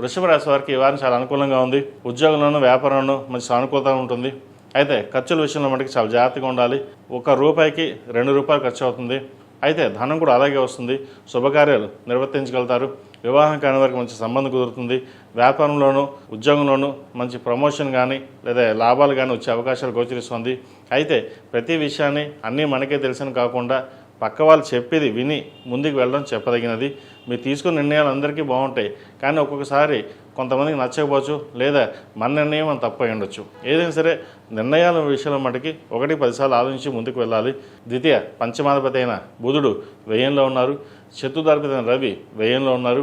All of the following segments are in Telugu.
వృషభ రాశి వారికి ఈ వారం చాలా అనుకూలంగా ఉంది. ఉద్యోగంలోనూ వ్యాపారంలోనూ మంచి సానుకూలత ఉంటుంది. అయితే ఖర్చుల విషయంలో మటుకు చాలా జాగ్రత్తగా ఉండాలి. ₹1కి ₹2 ఖర్చు అవుతుంది. అయితే ధనం కూడా అలాగే వస్తుంది. శుభకార్యాలు నిర్వర్తించగలుగుతారు. వివాహం కాని వారికి మంచి సంబంధం కుదురుతుంది. వ్యాపారంలోనూ ఉద్యోగంలోనూ మంచి ప్రమోషన్ కానీ లేదా లాభాలు కానీ వచ్చే అవకాశాలు గోచరిస్తుంది. అయితే ప్రతి విషయాన్ని అన్నీ మనకే తెలిసిన కాకుండా పక్క వాళ్ళు చెప్పేది విని ముందుకు వెళ్ళడం చెప్పదగినది. మీరు తీసుకున్న నిర్ణయాలు అందరికీ బాగుంటాయి, కానీ ఒక్కొక్కసారి కొంతమందికి నచ్చకపోవచ్చు, లేదా మన నిర్ణయం మనం తప్పు అయి ఉండొచ్చు. ఏదైనా సరే నిర్ణయాల విషయంలో మటుకి 1-10 సార్లు ఆలోచించి ముందుకు వెళ్ళాలి. ద్వితీయ పంచమాధిపతి అయిన బుధుడు వ్యయంలో ఉన్నారు. చతుర్థాధిపతి అయిన రవి వ్యయంలో ఉన్నారు.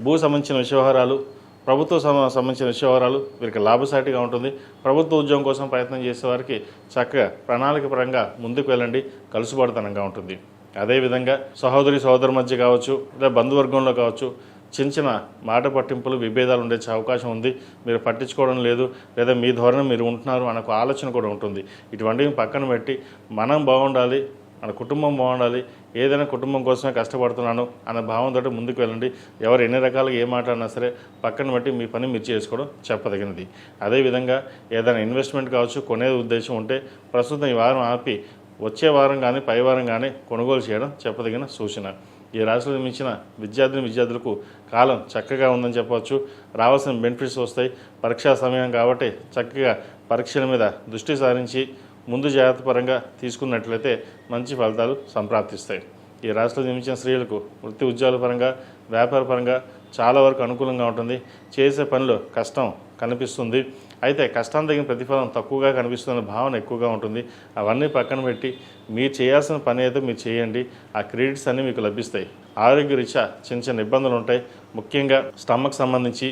భూ సంబంధించిన వ్యవహారాలు, ప్రభుత్వ సంబంధించిన వ్యవహారాలు వీరికి లాభసాటిగా ఉంటుంది. ప్రభుత్వ ఉద్యోగం కోసం ప్రయత్నం చేసేవారికి చక్కగా ప్రణాళిక పరంగా ముందుకు వెళ్ళండి, కలుసుబాటుతనంగా ఉంటుంది. అదేవిధంగా సహోదరి మధ్య కావచ్చు, లేదా బంధువర్గంలో కావచ్చు, చిన్న మాట పట్టింపులు విభేదాలు ఉండే అవకాశం ఉంది. మీరు పట్టించుకోవడం లేదు, లేదా మీ ధోరణి మీరు ఉంటున్నారు అనే ఆలోచన కూడా ఉంటుంది. ఇటువంటివి పక్కన పెట్టి మనం బాగుండాలి, మన కుటుంబం బాగుండాలి, ఏదైనా కుటుంబం కోసమే కష్టపడుతున్నాను అనే భావంతో ముందుకు వెళ్ళండి. ఎవరు ఎన్ని రకాలుగా ఏ మాట్లాడినా సరే పక్కన పెట్టి మీ పని మీరు చేసుకోవడం చెప్పదగినది. అదేవిధంగా ఏదైనా ఇన్వెస్ట్మెంట్ కావచ్చు, కొనే ఉద్దేశం ఉంటే ప్రస్తుతం ఈ వారం ఆపి వచ్చే వారం కానీ పై వారం కానీ కొనుగోలు చేయడం చెప్పదగిన సూచన. ఈ రాశిలో నిర్మించిన విద్యార్థులకు కాలం చక్కగా ఉందని చెప్పవచ్చు. రావాల్సిన బెనిఫిట్స్ వస్తాయి. పరీక్షా సమయం కాబట్టి చక్కగా పరీక్షల మీద దృష్టి సారించి ముందు జాగ్రత్త పరంగా తీసుకున్నట్లయితే మంచి ఫలితాలు సంప్రాప్తిస్తాయి. ఈ రాశిలో నిర్మించిన స్త్రీలకు వృత్తి ఉద్యోగాల పరంగా, వ్యాపార పరంగా చాలా వరకు అనుకూలంగా ఉంటుంది. చేసే పనిలో కష్టం కనిపిస్తుంది. అయితే కష్టం తగిన ప్రతిఫలం తక్కువగా కనిపిస్తున్న భావన ఎక్కువగా ఉంటుంది. అవన్నీ పక్కన పెట్టి మీరు చేయాల్సిన పని అయితే మీరు చేయండి. ఆ క్రెడిట్స్ అన్నీ మీకు లభిస్తాయి. ఆరోగ్య రీత్యా చిన్న ఇబ్బందులు ఉంటాయి. ముఖ్యంగా స్టమక్ సంబంధించి,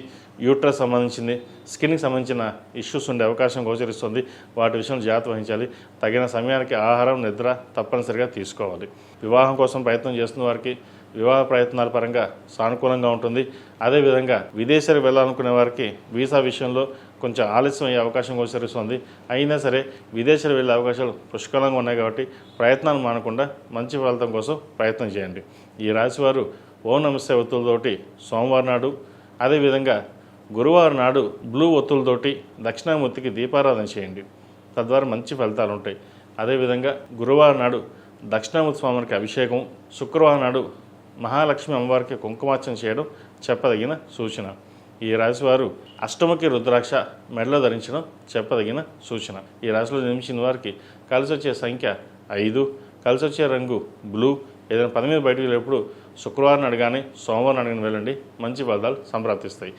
యూట్రస్ సంబంధించింది, స్కిన్కి సంబంధించిన ఇష్యూస్ ఉండే అవకాశం గోచరిస్తుంది. వాటి విషయంలో జాగ్రత్త వహించాలి. తగిన సమయానికి ఆహారం, నిద్ర తప్పనిసరిగా తీసుకోవాలి. వివాహం కోసం ప్రయత్నం చేస్తున్న వారికి వివాహ ప్రయత్నాల పరంగా సానుకూలంగా ఉంటుంది. అదేవిధంగా విదేశాలకు వెళ్ళాలనుకునే వారికి వీసా విషయంలో కొంచెం ఆలస్యం అయ్యే అవకాశం గోచరిస్తుంది. అయినా సరే విదేశాలు వెళ్ళే అవకాశాలు పుష్కలంగా ఉన్నాయి కాబట్టి ప్రయత్నాలు మానకుండా మంచి ఫలితం కోసం ప్రయత్నం చేయండి. ఈ రాశివారు ఓం నమస్తే ఒత్తులతోటి సోమవారం నాడు, అదేవిధంగా గురువారం నాడు బ్లూ ఒత్తులతోటి దక్షిణామూర్తికి దీపారాధన చేయండి. తద్వారా మంచి ఫలితాలు ఉంటాయి. అదేవిధంగా గురువారం నాడు దక్షిణామూర్తి స్వామికి అభిషేకం, శుక్రవారం నాడు మహాలక్ష్మి అమ్మవారికి కుంకుమార్చన చేయడం చెప్పదగిన సూచన. ఈ రాశివారు అష్టముఖి రుద్రాక్ష మెడలో ధరించడం చెప్పదగిన సూచన. ఈ రాశిలో జన్మించిన వారికి కలిసి వచ్చే సంఖ్య 5, కలిసి వచ్చే రంగు బ్లూ. ఏదైనా పని మీద బయటకు వెళ్ళేప్పుడు శుక్రవారం నాడు కానీ సోమవారం నాడు కానీ వెళ్ళండి, మంచి ఫలితాలు సంప్రాప్తిస్తాయి.